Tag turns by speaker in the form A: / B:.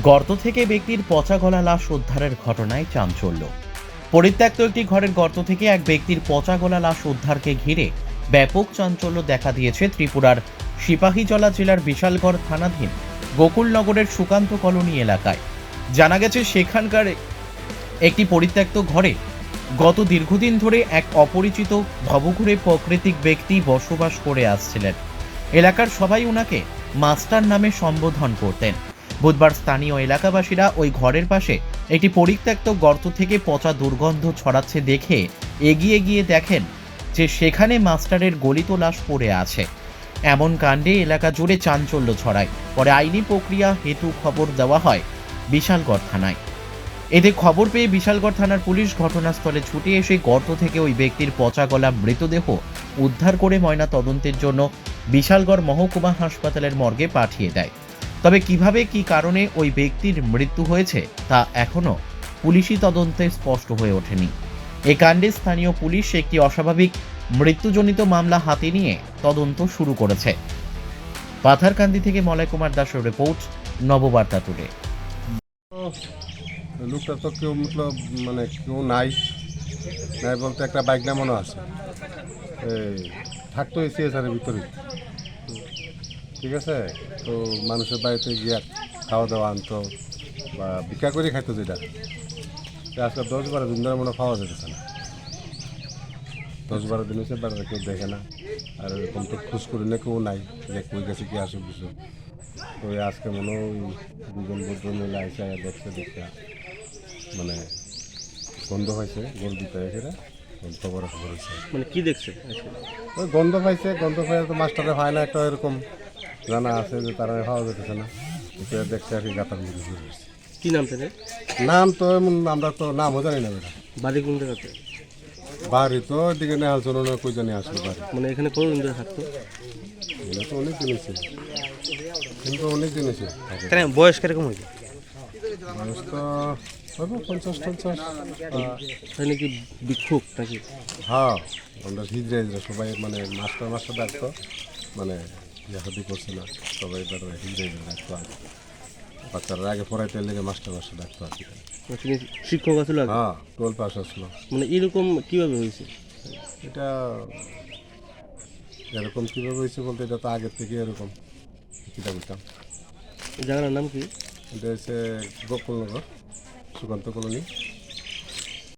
A: গর্ত থেকে ব্যক্তির পচা গলা লাশ উদ্ধারের ঘটনায় চাঞ্চল্য। পরিত্যক্ত একটি ঘরের গর্ত থেকে এক ব্যক্তির পচা গলা লাশ উদ্ধারকে ঘিরে ব্যাপক চাঞ্চল্য দেখা দিয়েছে ত্রিপুরার সিপাহীজলা জেলার বিশালগড় থানাধীন গোকুলনগরের সুকান্ত কলোনি এলাকায়। জানা গেছে সেখানকার একটি পরিত্যক্ত ঘরে গত দীর্ঘদিন ধরে এক অপরিচিত ভবঘুরে প্রাকৃতিক ব্যক্তি বসবাস করে আসছিলেন। এলাকার সবাই ওনাকে মাস্টার নামে সম্বোধন করতেন। বুধবার স্থানীয় এলাকাবাসীরা ওই ঘরের পাশে একটি পরিত্যক্ত গর্ত থেকে পচা দুর্গন্ধ ছড়াচ্ছে দেখে এগিয়ে গিয়ে দেখেন যে সেখানে মাস্টারের গলিত লাশ পড়ে আছে। এমন কাণ্ডে এলাকা জুড়ে চাঞ্চল্য ছড়ায়। পরে আইনি প্রক্রিয়া হেতু খবর দেওয়া হয় বিশালগড় থানায়। এতে খবর পেয়ে বিশালগড় থানার পুলিশ ঘটনাস্থলে ছুটে এসে গর্ত থেকে ওই ব্যক্তির পচা গলা মৃতদেহ উদ্ধার করে ময়না তদন্তের জন্য বিশালগড় মহকুমা হাসপাতালের মর্গে পাঠিয়ে দেয়। তবে কিভাবে কি কারণে ওই ব্যক্তির মৃত্যু হয়েছে তা এখনও পুলিশি তদন্তে স্পষ্ট হয়ে ওঠেনি। এ কাণ্ডে স্থানীয় পুলিশ একটি অস্বাভাবিক মৃত্যুজনিত মামলা হাতে নিয়ে তদন্ত শুরু করেছে। পাথারকান্দি থেকে মলয় কুমার দাসের রিপোর্ট, নববার্তা টুডে।
B: লোকটা তো কেউ মতলব মানে কেউ নাই নাই বলতে একটা বাইক নামানো আছে, এই থাকতো সিএসআরের ভিতরে। ঠিক আছে, তো মানুষের বাড়িতে গিয়ে খাওয়া দাওয়া আনতো বা ভিক্ষা করে খাইতো, যেটা আজকে 10-12 দিন ধরে মনে পাওয়া যেতেছে না। 10-12 দিন হচ্ছে বাড়িতে কেউ দেখে না, আর এরকম তো খোঁজ করি না, কেউ নাই যে কই গেছে কি আসে কিছু। তো আজকে মনে হয় দুজন ভদ্র মিলে আইসে দেখছে, দেখা মানে গন্ধ পাইছে, গরু দিতে সেটা খবর হয়েছে।
C: মানে কি দেখছে?
B: ওই গন্ধ পাইছে, গন্ধ পাই তো মাস্টারে হয় না, একটা এরকম জানা আছে যে তারা খাওয়া যেতেছে না, এটা দেখছে আর কি গাতার মধ্যে ঘুরে আসছে।
C: কি নাম তাদের?
B: নাম তো এমন আমরা তো নামও জানি না বেটা।
C: বাড়ি কোন জায়গাতে?
B: বাড়ি তো এদিকে নেহাল চলো না, কই জানি আসলো বাড়ি।
C: মানে এখানে কতদিন ধরে থাকতো?
B: এগুলো তো অনেক জিনিস, কিন্তু অনেক জিনিস
C: কেন বয়স কিরকম হয়েছে?
B: বয়স তো হবে 50-50।
C: তাহলে কি বিক্ষোভ নাকি?
B: হ্যাঁ, আমরা হিজড়ে সবাই মানে মাস্টার ডাকতো, মানে ইয়াহাদি করছে না সবাই, এবার হিজড়ে ডাকতো। বাচ্চারা আগে পড়াইতে লেগে মাস্টার ডাকতো আর কি।
C: তিনি শিক্ষক আসলে?
B: হ্যাঁ, 12 পাস আসলো।
C: মানে এরকম কিভাবে হয়েছে?
B: এটা এরকম কীভাবে হয়েছে বলতে, এটা তো আগের থেকে এরকম কীটা বলতাম।
C: এই জায়গাটার নাম কি?
B: এটা হচ্ছে গোকুলনগর সুকান্ত কলোনি।